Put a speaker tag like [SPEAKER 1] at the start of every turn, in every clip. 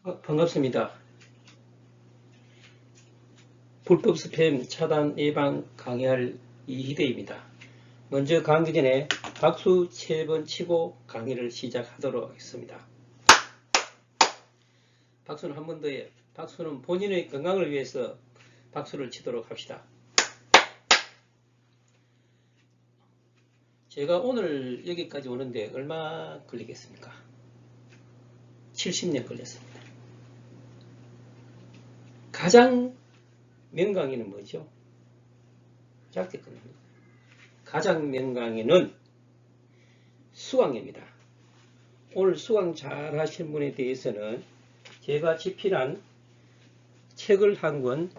[SPEAKER 1] 반갑습니다. 불법 스팸 차단 예방 강의할 이희대입니다. 먼저 강의 전에 박수 3번 치고 강의를 시작하도록 하겠습니다. 박수는 한 번 더요. 박수는 본인의 건강을 위해서 박수를 치도록 합시다. 제가 오늘 여기까지 오는데 얼마 걸리겠습니까? 70년 걸렸습니다. 가장 명강의는 뭐죠? 짧게 끝납니다. 가장 명강의는 수강입니다. 오늘 수강 잘 하신 분에 대해서는 제가 집필한 책을 한 권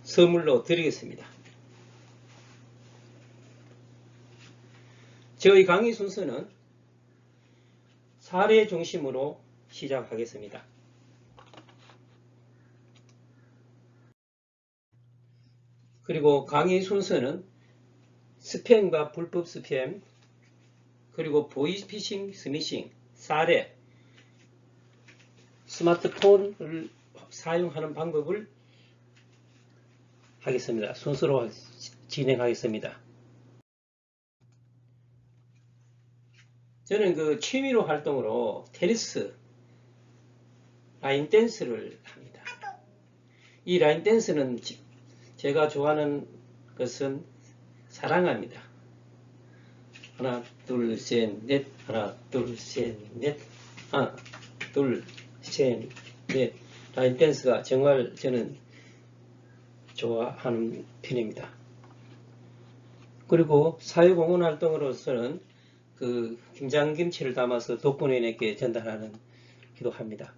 [SPEAKER 1] 선물로 드리겠습니다. 저희 강의 순서는 사례 중심으로 시작하겠습니다. 그리고 강의 순서는 스팸과 불법 스팸, 그리고 보이스피싱, 스미싱, 사례, 스마트폰을 사용하는 방법을 하겠습니다. 순서로 진행하겠습니다. 저는 그 취미로 활동으로 테니스, 라인 댄스를 합니다. 이 라인 댄스는 제가 좋아하는 것은 사랑합니다. 하나, 둘, 셋, 넷, 하나, 둘, 셋, 넷, 하나, 둘, 셋, 넷. 라인 댄스가 정말 저는 좋아하는 편입니다. 그리고 사회공헌 활동으로서는 그 김장김치를 담아서 독거노인에게 전달하는 기도합니다.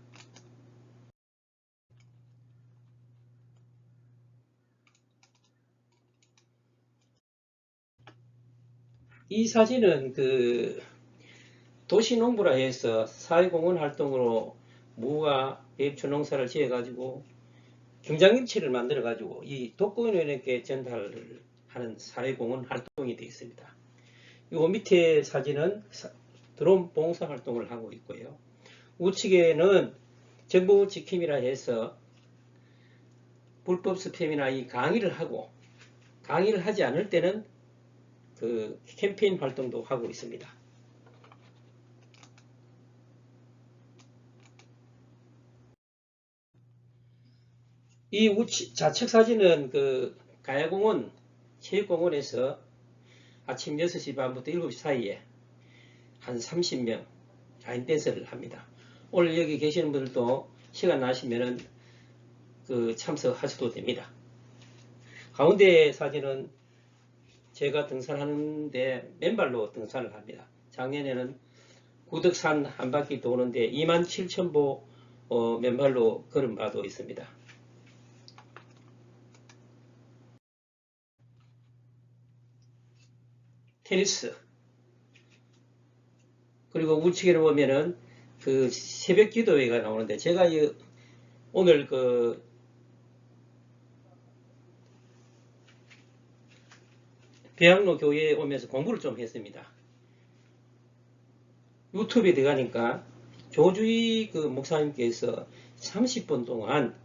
[SPEAKER 1] 이 사진은 그 도시농부라 해서 사회공헌 활동으로 무와 배추 농사를 지어 가지고 김장김치를 만들어 가지고 이 독거노인에게 전달을 하는 사회공헌 활동이 되어 있습니다. 요 밑에 사진은 드론 봉사 활동을 하고 있고요. 우측에는 정보 지킴이라 해서 불법 스팸이나 이 강의를 하고, 강의를 하지 않을 때는 그 캠페인 활동도 하고 있습니다. 이 좌측 사진은 그 가야공원 체육공원에서 아침 6시 반부터 7시 사이에 한 30명 라인 댄스를 합니다. 오늘 여기 계시는 분들도 시간 나시면은 그 참석하셔도 됩니다. 가운데 사진은 제가 등산하는데 맨발로 등산을 합니다. 작년에는 구덕산 한 바퀴 도는데 27,000보 맨발로 걸은 바도 있습니다. 테니스. 그리고 우측에 보면은 그 새벽 기도회가 나오는데 제가 오늘 그 배양로 교회에 오면서 공부를 좀 했습니다. 유튜브에 들어가니까 조주희 그 목사님께서 30분 동안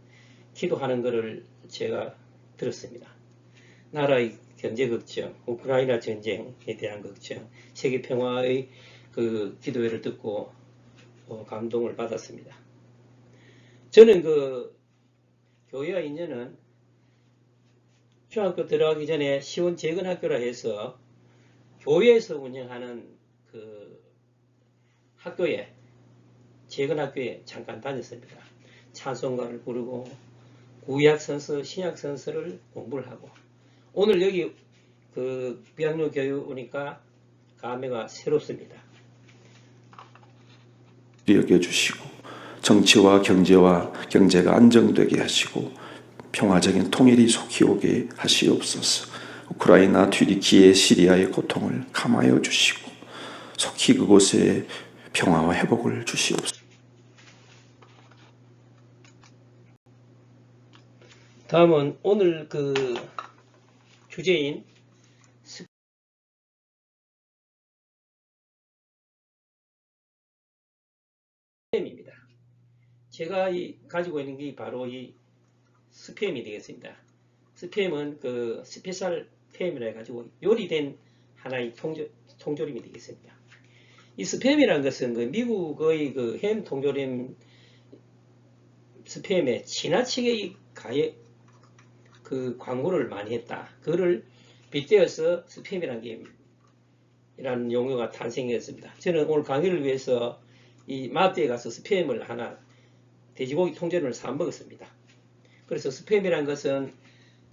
[SPEAKER 1] 기도하는 것을 제가 들었습니다. 나라의 경제 걱정, 우크라이나 전쟁에 대한 걱정, 세계 평화의 그 기도회를 듣고 감동을 받았습니다. 저는 그 교회와 인연은 중학교 들어가기 전에 시원 재건학교라 해서 교회에서 운영하는 그 학교에, 재건학교에 잠깐 다녔습니다. 찬송가를 부르고 구약선서, 신약선서를 공부를 하고, 오늘 여기 그 비양로 교회 오니까 감회가 새롭습니다.
[SPEAKER 2] 여겨주시고 정치와 경제가 안정되게 하시고 평화적인 통일이 속히 오게 하시옵소서. 우크라이나, 튀르키예, 시리아의 고통을 감하여 주시고 속히 그곳에 평화와 회복을 주시옵소서.
[SPEAKER 1] 다음은 오늘 그 주제인 제가 가지고 있는 게 바로 이 스팸이 되겠습니다. 스팸은 그 스페셜 팸이라 해가지고 요리된 하나의 통조림이 되겠습니다. 이 스팸이라는 것은 그 미국의 그 햄 통조림 스팸에 지나치게 그 광고를 많이 했다. 그거를 빗대어서 스팸이라는 용어가 탄생했습니다. 저는 오늘 강의를 위해서 이 마트에 가서 스팸을 하나 돼지고기 통조림을 사 먹었습니다. 그래서 스팸이라는 것은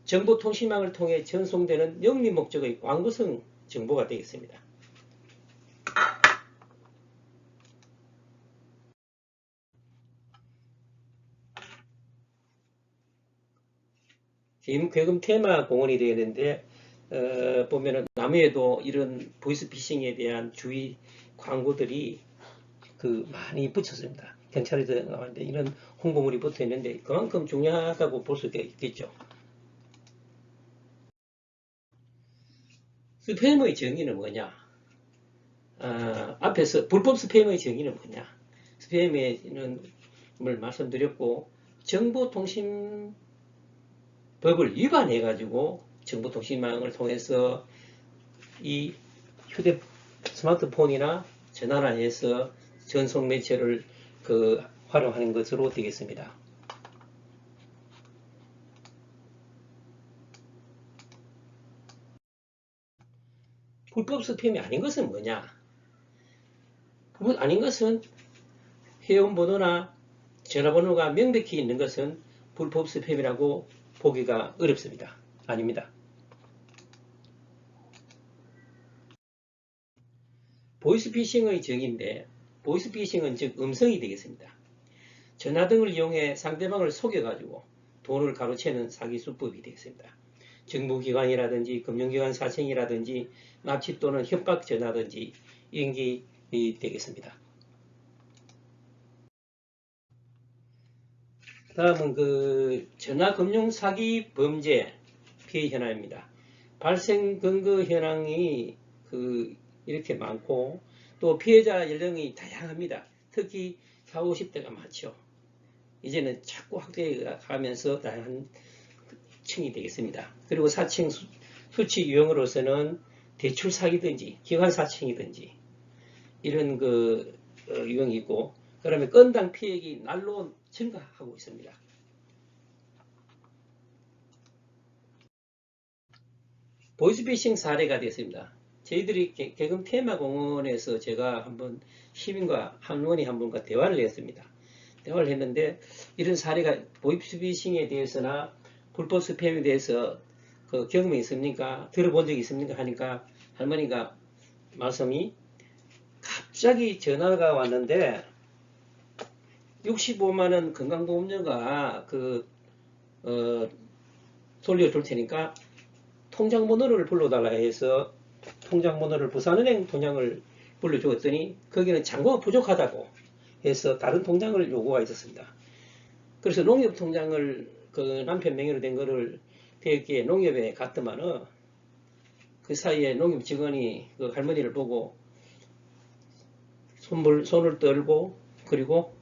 [SPEAKER 1] 정보통신망을 통해 전송되는 영리 목적의 광고성 정보가 되겠습니다. 지금 테마 공원이 되는데 보면은 남해에도 이런 보이스피싱에 대한 주의 광고들이 많이 붙였습니다. 경찰에서 나왔는데 이런 홍보물이 붙어 있는데 그만큼 중요하다고 볼 수 있겠죠. 스팸의 정의는 뭐냐? 앞에서 불법 스팸의 정의는 뭐냐? 스팸에는 뭘 말씀드렸고 정보통신법을 위반해 가지고 정보통신망을 통해서 이 스마트폰이나 전화란에서 전송 매체를 활용하는 것으로 되겠습니다. 불법 스팸이 아닌 것은 뭐냐? 불법 아닌 것은 회원번호나 전화번호가 명백히 있는 것은 불법 스팸이라고 보기가 어렵습니다. 아닙니다. 보이스피싱의 정의인데 보이스피싱은 즉 음성이 되겠습니다. 전화 등을 이용해 상대방을 속여가지고 돈을 가로채는 사기 수법이 되겠습니다. 정부기관이라든지 금융기관 사칭이라든지 납치 또는 협박 전화든지 이런 게 되겠습니다. 다음은 전화금융 사기 범죄 피해 현황입니다. 발생 근거 현황이 이렇게 많고 또 피해자 연령이 다양합니다. 특히 40, 50대가 많죠. 이제는 자꾸 확대하면서 다양한 층이 되겠습니다. 그리고 사칭 수치 유형으로서는 대출 사기든지 기관 사칭이든지 이런 유형이 있고 그다음에 건당 피해액이 날로 증가하고 있습니다. 보이스피싱 사례가 됐습니다. 저희들이 개금 테마공원에서 제가 한번 시민과 할머니 한 분과 대화를 했습니다. 대화를 했는데 이런 사례가 보이스피싱에 대해서나 불법 스팸에 대해서 경험이 있습니까? 들어본 적이 있습니까? 하니까 할머니가 말씀이 갑자기 전화가 왔는데 65만원 건강보험료가 돌려줄 테니까 통장번호를 불러달라 해서 통장번호를 부산은행 통장을 불러주었더니 거기는 잔고가 부족하다고 해서 다른 통장을 요구가 있었습니다. 그래서 농협통장을 남편 명의로 된 거를 되었기에 농협에 갔더만은 그 사이에 농협 직원이 할머니를 보고 손을 떨고 그리고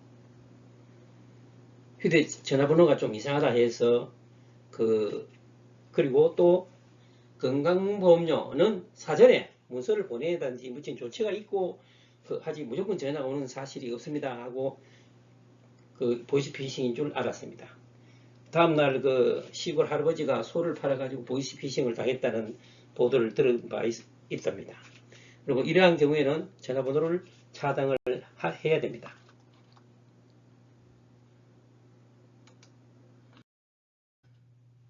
[SPEAKER 1] 휴대전화번호가 좀 이상하다 해서 그리고 또 건강보험료는 사전에 문서를 보내든지 무슨 조치가 있고 하지 무조건 전화가 오는 사실이 없습니다 하고 보이스피싱인 줄 알았습니다. 다음날 시골 할아버지가 소를 팔아가지고 보이스피싱을 당했다는 보도를 들은 바 있답니다. 그리고 이러한 경우에는 전화번호를 차단을 해야 됩니다.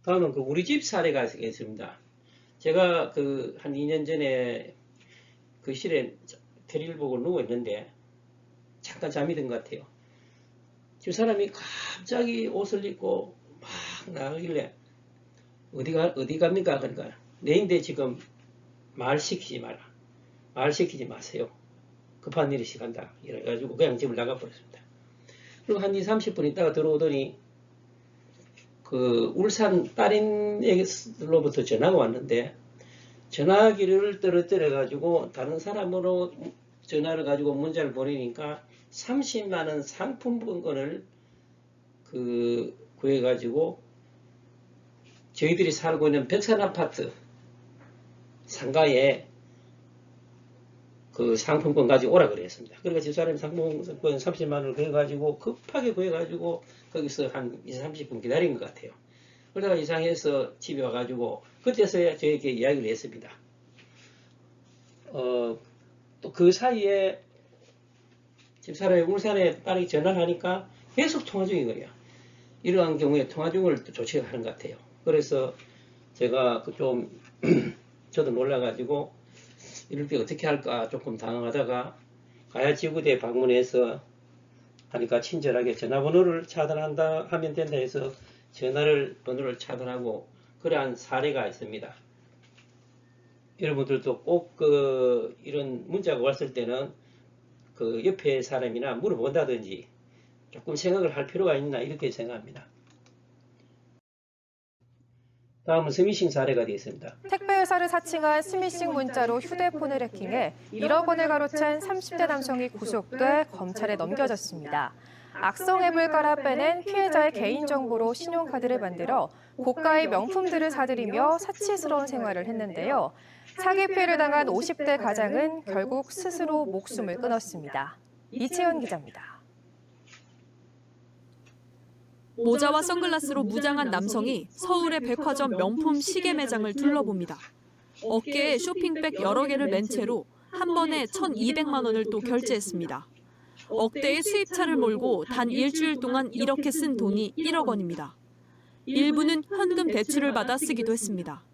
[SPEAKER 1] 다음은 우리 집 사례가 있습니다. 제가 한 2년 전에 실에 테리를 보고 누워 있는데 잠깐 잠이 든 것 같아요. 집 사람이 갑자기 옷을 입고 막 나가길래 어디 갑니까? 그러니까 내인데 지금 말 시키지 마세요. 급한 일이 시간다. 이래가지고 그냥 집을 나가버렸습니다. 그리고 한 20-30분 있다가 들어오더니 울산 딸인에게로부터 전화가 왔는데 전화기를 떨어뜨려 가지고 다른 사람으로 전화를 가지고 문자를 보내니까 30만원 상품권을 구해가지고 저희들이 살고 있는 벽산 아파트 상가에 그 상품권 가지고 오라 그랬습니다. 그러니까 집사람이 상품권 30만 원을 구해가지고 급하게 구해가지고 거기서 한 20, 30분 기다린 것 같아요. 그러다가 이상해서 집에 와가지고 그때서야 저에게 이야기를 했습니다. 또 그 사이에 집사람이 울산에 딸이 전화를 하니까 계속 통화 중인 거예요. 이러한 경우에 통화 중을 조치를 하는 것 같아요. 그래서 제가 좀 저도 놀라가지고 이럴 때 어떻게 할까 조금 당황하다가 가야지구대에 방문해서 하니까 친절하게 전화번호를 차단한다 하면 된다 해서 번호를 차단하고 그러한 사례가 있습니다. 여러분들도 꼭 이런 문자가 왔을 때는 그 옆에 사람이나 물어본다든지 조금 생각을 할 필요가 있나 이렇게 생각합니다. 다음은 스미싱 사례가 되겠습니다.
[SPEAKER 3] 택배회사를 사칭한 스미싱 문자로 휴대폰을 해킹해 1억 원을 가로챈 30대 남성이 구속돼 검찰에 넘겨졌습니다. 악성 앱을 깔아 빼낸 피해자의 개인정보로 신용카드를 만들어 고가의 명품들을 사들이며 사치스러운 생활을 했는데요. 사기 피해를 당한 50대 가장은 결국 스스로 목숨을 끊었습니다. 이채연 기자입니다.
[SPEAKER 4] 모자와 선글라스로 무장한 남성이 서울의 백화점 명품 시계 매장을 둘러봅니다. 어깨에 쇼핑백 여러 개를 맨 채로 한 번에 1,200만 원을 또 결제했습니다. 억대의 수입차를 몰고 단 일주일 동안 이렇게 쓴 돈이 1억 원입니다. 일부는 현금 대출을 받아 쓰기도 했습니다.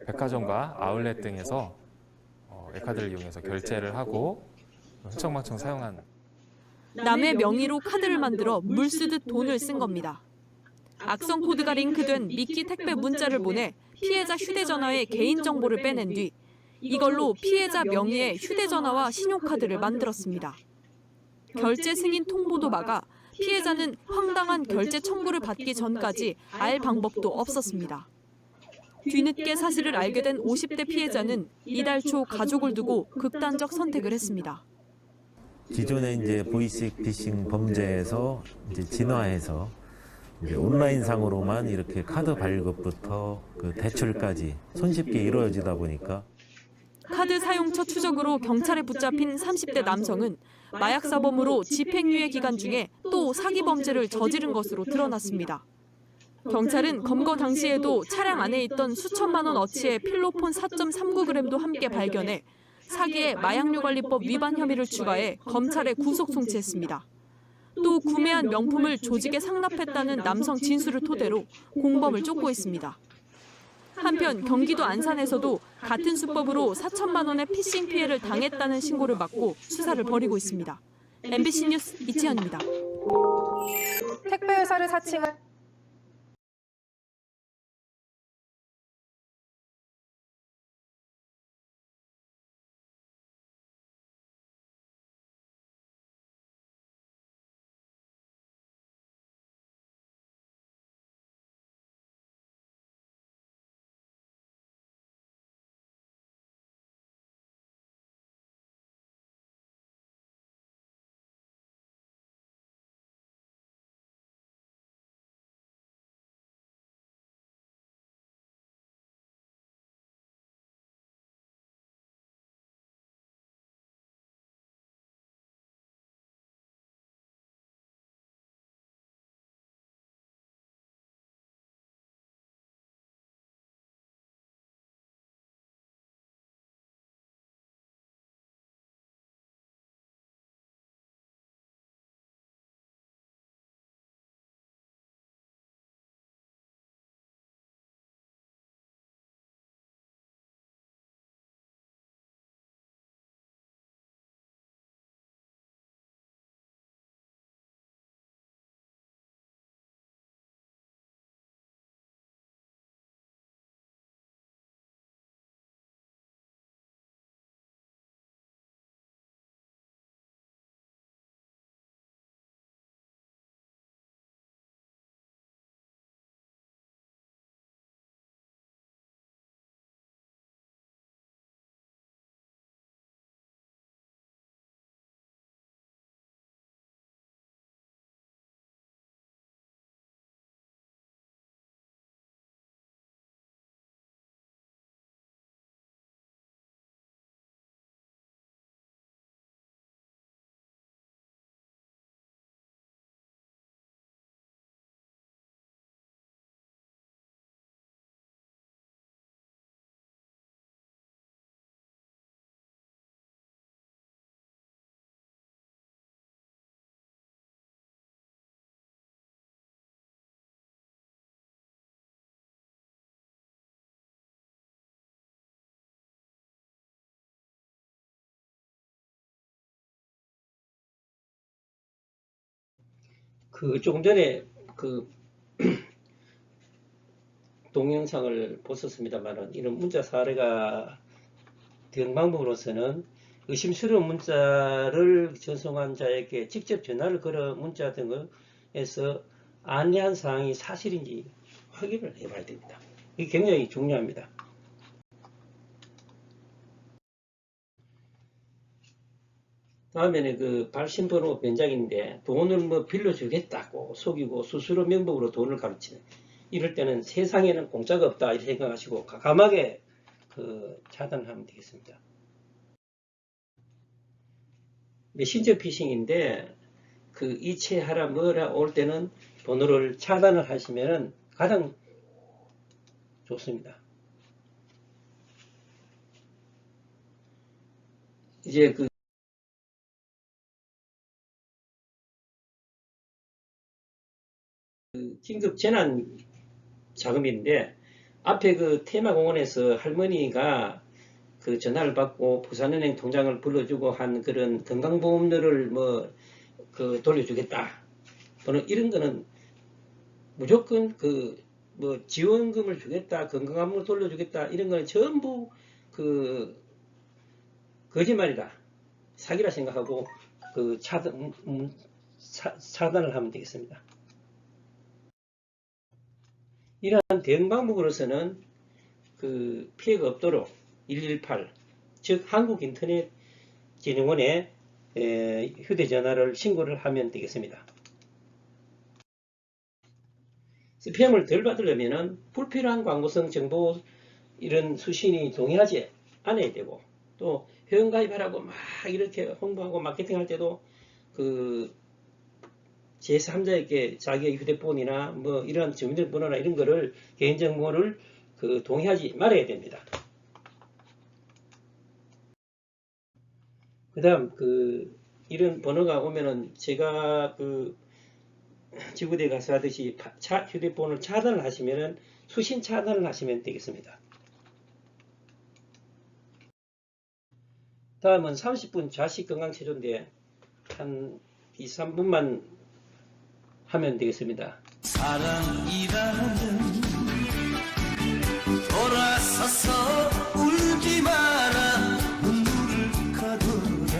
[SPEAKER 5] 백화점과 아울렛 등에서 카드를 이용해서 결제를 하고 흥청망청 사용한
[SPEAKER 4] 남의 명의로 카드를 만들어 물 쓰듯 돈을 쓴 겁니다. 악성 코드가 링크된 미끼 택배 문자를 보내 피해자 휴대전화에 개인정보를 빼낸 뒤 이걸로 피해자 명의의 휴대전화와 신용카드를 만들었습니다. 결제 승인 통보도 막아 피해자는 황당한 결제 청구를 받기 전까지 알 방법도 없었습니다. 뒤늦게 사실을 알게 된 50대 피해자는 이달 초 가족을 두고 극단적 선택을 했습니다.
[SPEAKER 6] 기존의 이제 보이스피싱 범죄에서 이제 진화해서 이제 온라인상으로만 이렇게 카드 발급부터 그 대출까지 손쉽게 이루어지다 보니까
[SPEAKER 4] 카드 사용처 추적으로 경찰에 붙잡힌 30대 남성은 마약 사범으로 집행유예 기간 중에 또 사기 범죄를 저지른 것으로 드러났습니다. 경찰은 검거 당시에도 차량 안에 있던 수천만 원 어치의 필로폰 4.39g도 함께 발견해 사기에 마약류관리법 위반 혐의를 추가해 검찰에 구속 송치했습니다. 또 구매한 명품을 조직에 상납했다는 남성 진술을 토대로 공범을 쫓고 있습니다. 한편 경기도 안산에서도 같은 수법으로 4천만 원의 피싱 피해를 당했다는 신고를 받고 수사를 벌이고 있습니다. MBC 뉴스 이채연입니다.
[SPEAKER 3] 택배회사를 사칭한
[SPEAKER 1] 그 조금 전에 그 동영상을 보셨습니다만은 이런 문자 사례가 된 방법으로서는 의심스러운 문자를 전송한 자에게 직접 전화를 걸어 문자 등에서 안내한 사항이 사실인지 확인을 해봐야 됩니다. 이게 굉장히 중요합니다. 다음에는 그 발신번호 변작인데 돈을 뭐 빌려주겠다고 속이고 스스로 명목으로 돈을 가르치는, 이럴 때는 세상에는 공짜가 없다 이렇게 생각하시고 과감하게 그 차단하면 되겠습니다. 메신저 피싱인데 그 이체하라 뭐라 올 때는 번호를 차단을 하시면 가장 좋습니다. 이제 그 긴급 재난 자금인데 앞에 그 테마공원에서 할머니가 그 전화를 받고 부산은행 통장을 불러주고 한 그런 건강보험료를 뭐 그 돌려주겠다. 이런 거는 무조건 그 뭐 지원금을 주겠다, 건강보험을 돌려주겠다 이런 거는 전부 그 거짓말이다, 사기라 생각하고 그 차단을 하면 되겠습니다. 이러한 대응 방법으로서는 그 피해가 없도록 118, 즉 한국인터넷진흥원에 휴대전화를 신고를 하면 되겠습니다. 스팸을 덜 받으려면 불필요한 광고성 정보 이런 수신이 동의하지 않아야 되고, 또 회원가입하라고 막 이렇게 홍보하고 마케팅 할 때도 그 제3자에게 자기의 휴대폰이나 뭐 이런 주민등록번호나 이런 거를 개인정보를 그 동의하지 말아야 됩니다. 그 다음 그 이런 번호가 오면은 제가 그 지구대에 가서 하듯이 휴대폰을 차단을 하시면은 수신 차단을 하시면 되겠습니다. 다음은 30분 좌식 건강체조인데 한 2-3분만 하면 되겠습니다.
[SPEAKER 7] 사랑이라는 돌아서서 울지 마라 눈물을 가둬라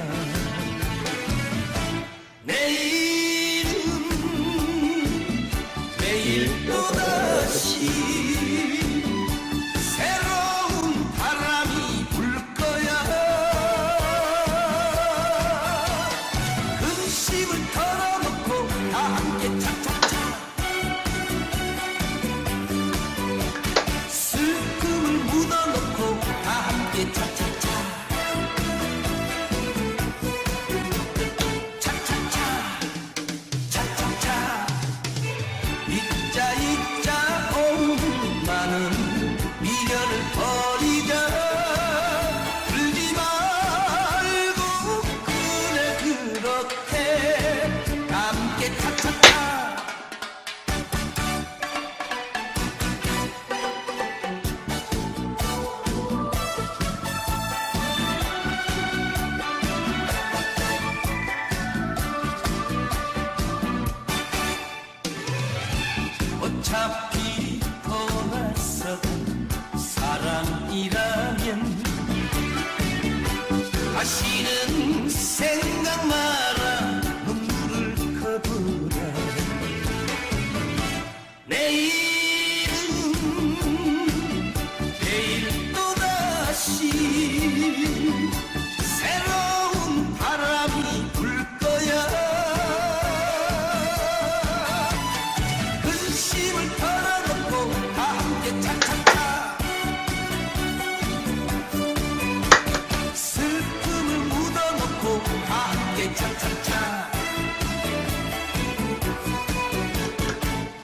[SPEAKER 7] 내일은 내일 또다시 새로운 바람이 불 거야 근심을 털어놓고 다 함께 차차차 슬픔을 묻어놓고 다 함께 차차차 차차차 차차차 잊자 잊자 오늘만은 미련을 버리자 울지 말고 그래 그렇게 함께 차차차 어차피 돌아서도 사랑이라면 다시는 생각 마라 눈물을 거두라 내일은 내일 또다시 새로운 바람이 불 거야 근심을 털어놓고 다 함께 차차차 슬픔을 묻어놓고 다 함께 차차차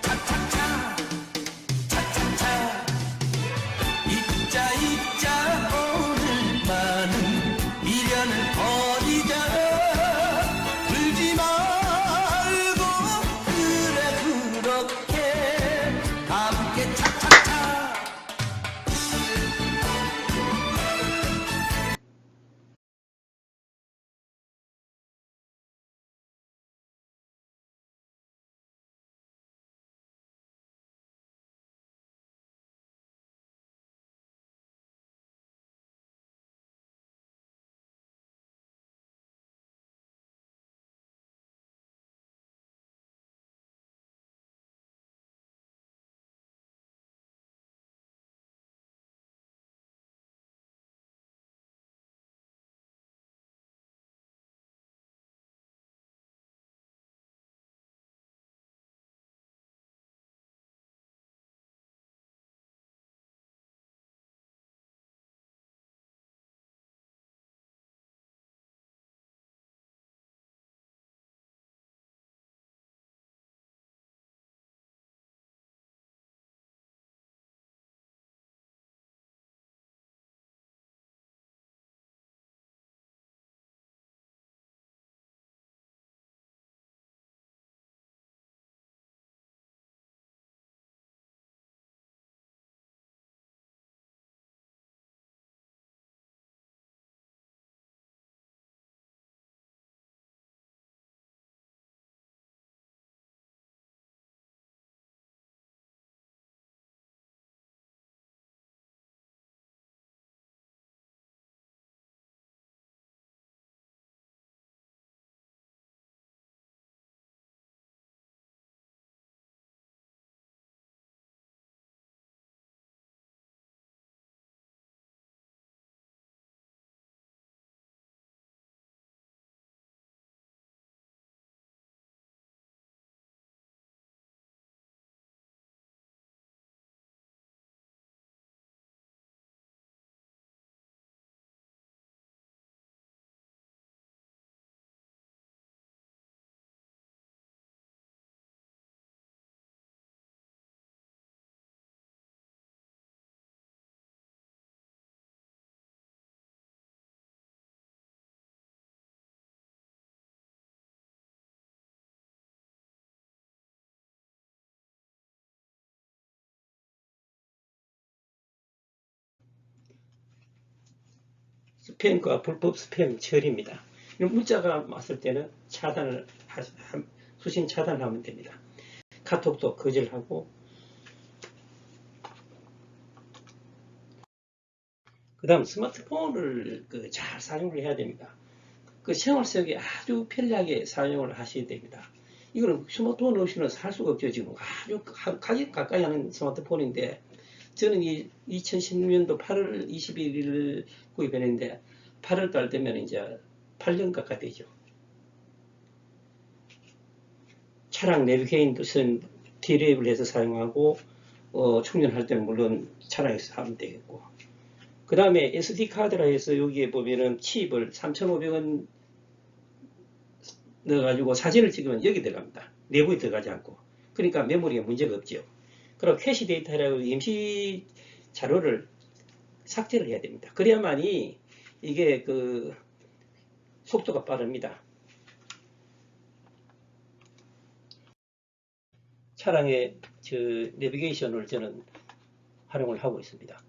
[SPEAKER 7] 차차차 차차차 잊자 잊자 오늘만은 미련을 버리자 울지 말고 그래 그렇게 함께 차차차
[SPEAKER 1] 스팸과 불법 스팸 처리입니다. 이런 문자가 왔을 때는 수신 차단하면 됩니다. 카톡도 거절하고, 그 다음 스마트폰을 잘 사용을 해야 됩니다. 생활 속에 아주 편리하게 사용을 하셔야 됩니다. 이거는 스마트폰 없이는 살 수가 없죠. 지금 아주 가까이 하는 스마트폰인데, 저는 2016년도 8월 21일 구입했는데 8월 달 되면 이제 8년 가까이 되죠. 차량 내비게이션 D랩을 해서 사용하고, 충전할 때는 물론 차량에서 하면 되겠고, 그 다음에 SD카드라 해서 여기에 보면은 칩을 3,500원 넣어가지고 사진을 찍으면 여기 들어갑니다. 내부에 들어가지 않고. 그러니까 메모리에 문제가 없죠. 그리고 캐시 데이터라고 임시 자료를 삭제를 해야 됩니다. 그래야만이 이게 속도가 빠릅니다. 차량의 내비게이션을 저는 활용을 하고 있습니다.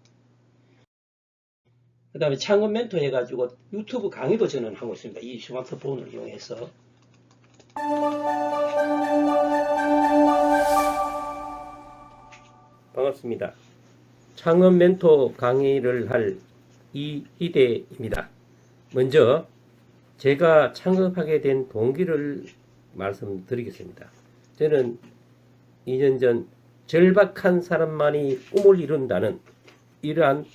[SPEAKER 1] 그 다음에 창업 멘토 해가지고 유튜브 강의도 저는 하고 있습니다. 이 스마트폰을 이용해서. 반갑습니다. 창업 멘토 강의를 할 이희대입니다. 먼저 제가 창업하게 된 동기를 말씀드리겠습니다. 저는 2년 전 절박한 사람만이 꿈을 이룬다는 이러한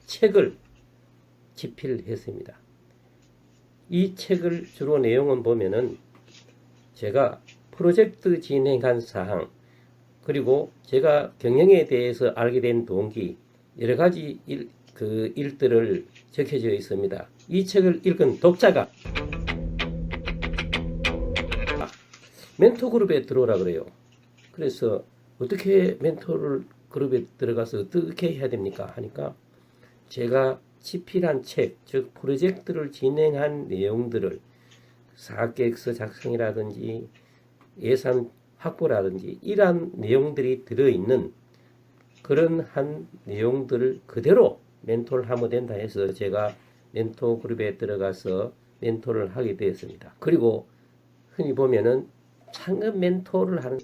[SPEAKER 1] 책을 집필했습니다. 이 책을 주로 내용은 보면은 제가 프로젝트 진행한 사항, 그리고 제가 경영에 대해서 알게 된 동기, 여러 가지 일들을 적혀져 있습니다. 이 책을 읽은 독자가 멘토 그룹에 들어오라 그래요. 그래서 어떻게 멘토를 그룹에 들어가서 어떻게 해야 됩니까? 하니까 제가 집필한 책, 즉 프로젝트를 진행한 내용들을 사업계획서 작성이라든지 예산 확보라든지 이러한 내용들이 들어있는 그런 한 내용들을 그대로 멘토를 하면 된다 해서 제가 멘토 그룹에 들어가서 멘토를 하게 되었습니다. 그리고 흔히 보면은 창업 멘토를 하는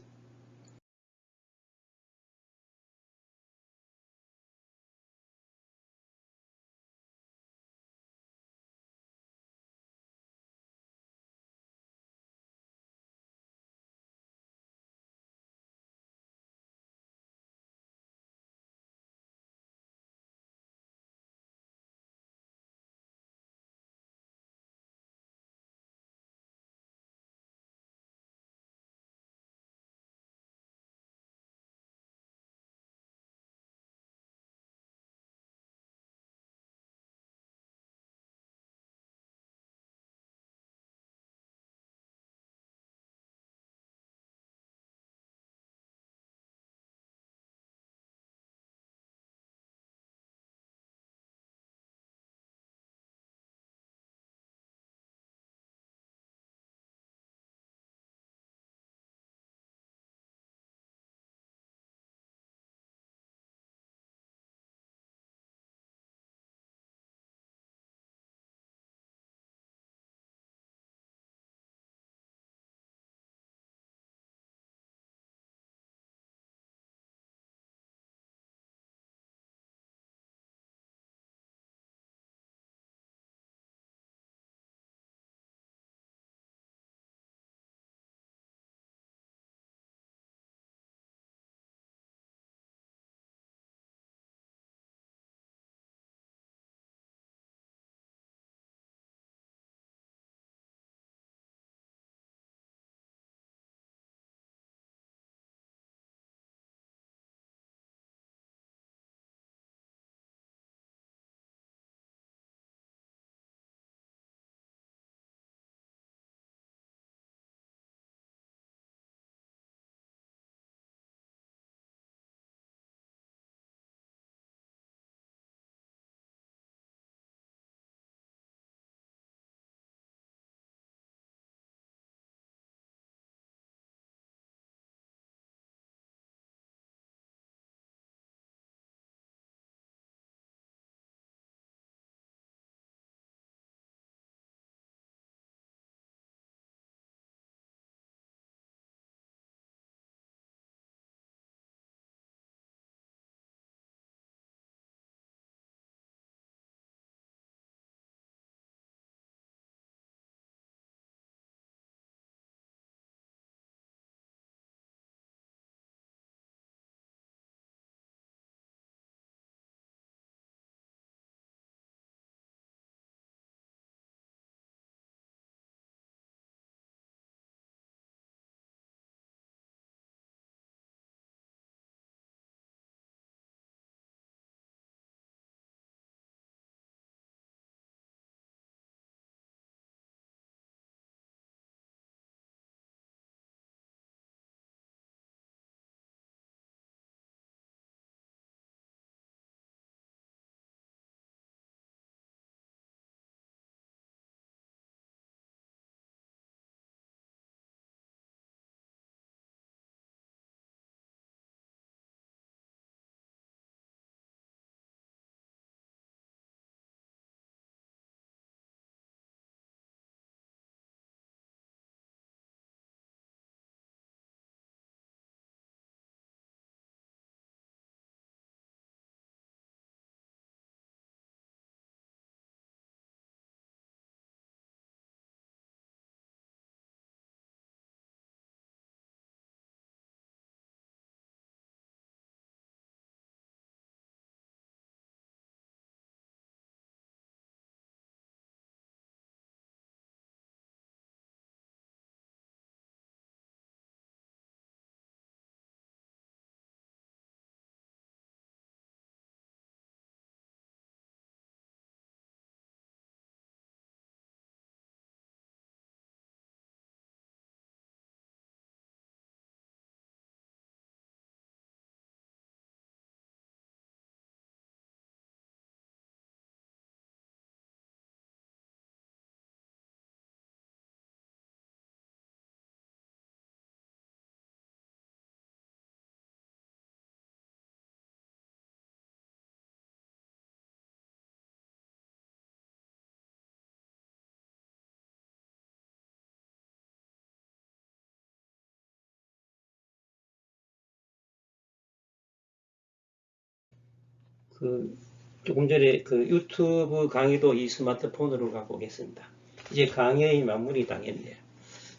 [SPEAKER 1] 조금 전에 유튜브 강의도 이 스마트폰으로 가고 오겠습니다. 이제 강의의 마무리 당했네요.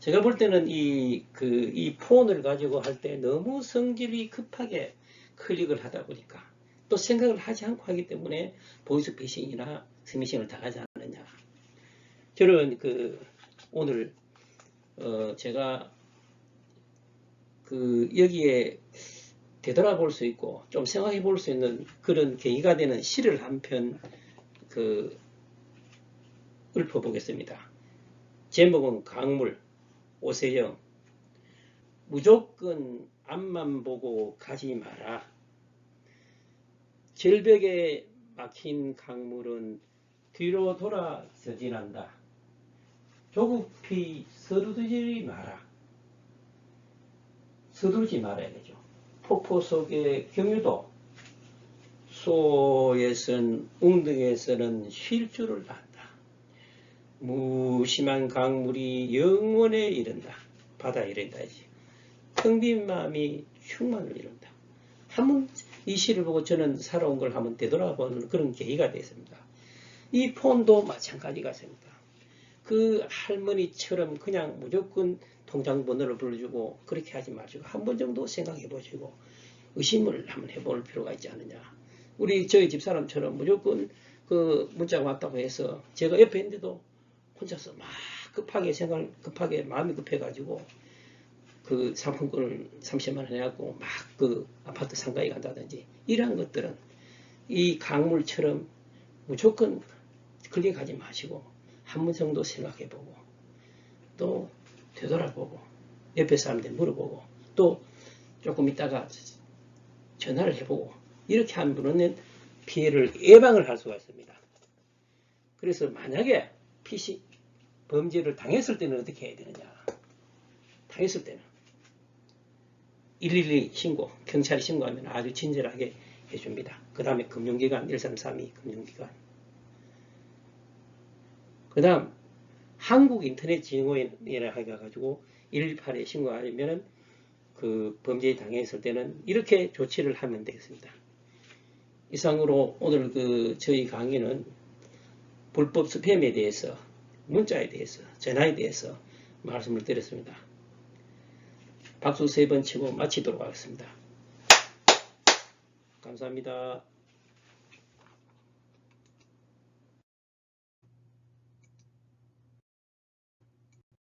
[SPEAKER 1] 제가 볼 때는 이 폰을 가지고 할 때 너무 성질이 급하게 클릭을 하다 보니까 또 생각을 하지 않고 하기 때문에 보이스피싱이나 스미싱을 당하지 않느냐. 저는 오늘 제가 여기에 되돌아볼 수 있고 좀 생각해 볼 수 있는 그런 계기가 되는 시를 한 편 읊어보겠습니다. 제목은 강물. 오세영. 무조건 앞만 보고 가지 마라. 절벽에 막힌 강물은 뒤로 돌아 서진한다. 조급히 서두르지 마라. 서두르지 말아야 되죠. 폭포 속의 경유도 소에선 웅덩이에서는 쉴 줄을 안다. 무심한 강물이 영원에 이른다. 바다에 이른다지. 텅 빈 마음이 충만을 이룬다. 한번 이 시를 보고 저는 살아온 걸 한번 되돌아보는 그런 계기가 되었습니다. 이 폰도 마찬가지 같습니다. 그 할머니처럼 그냥 무조건 통장 번호를 불러주고 그렇게 하지 마시고 한 번 정도 생각해 보시고 의심을 한번 해볼 필요가 있지 않느냐. 저희 집사람처럼 무조건 문자가 왔다고 해서 제가 옆에 있는데도 혼자서 막 급하게 마음이 급해가지고 상품권을 30만 원 해갖고 막 아파트 상가에 간다든지 이러한 것들은 이 강물처럼 무조건 클릭하지 마시고 한 번 정도 생각해보고 또 되돌아보고 옆에 사람들 물어보고 또 조금 있다가 전화를 해보고 이렇게 하면 피해를 예방을 할 수가 있습니다. 그래서 만약에 범죄를 당했을 때는 어떻게 해야 되느냐. 당했을 때는 112 신고, 경찰에 신고하면 아주 친절하게 해줍니다. 그 다음에 금융기관, 1332 금융기관. 그 다음 한국인터넷진흥원이라 해가지고 118에 신고하려면 범죄에 당했을 때는 이렇게 조치를 하면 되겠습니다. 이상으로 오늘 저희 강의는 불법 스팸에 대해서, 문자에 대해서, 전화에 대해서 말씀을 드렸습니다. 박수 3번 치고 마치도록 하겠습니다. 감사합니다.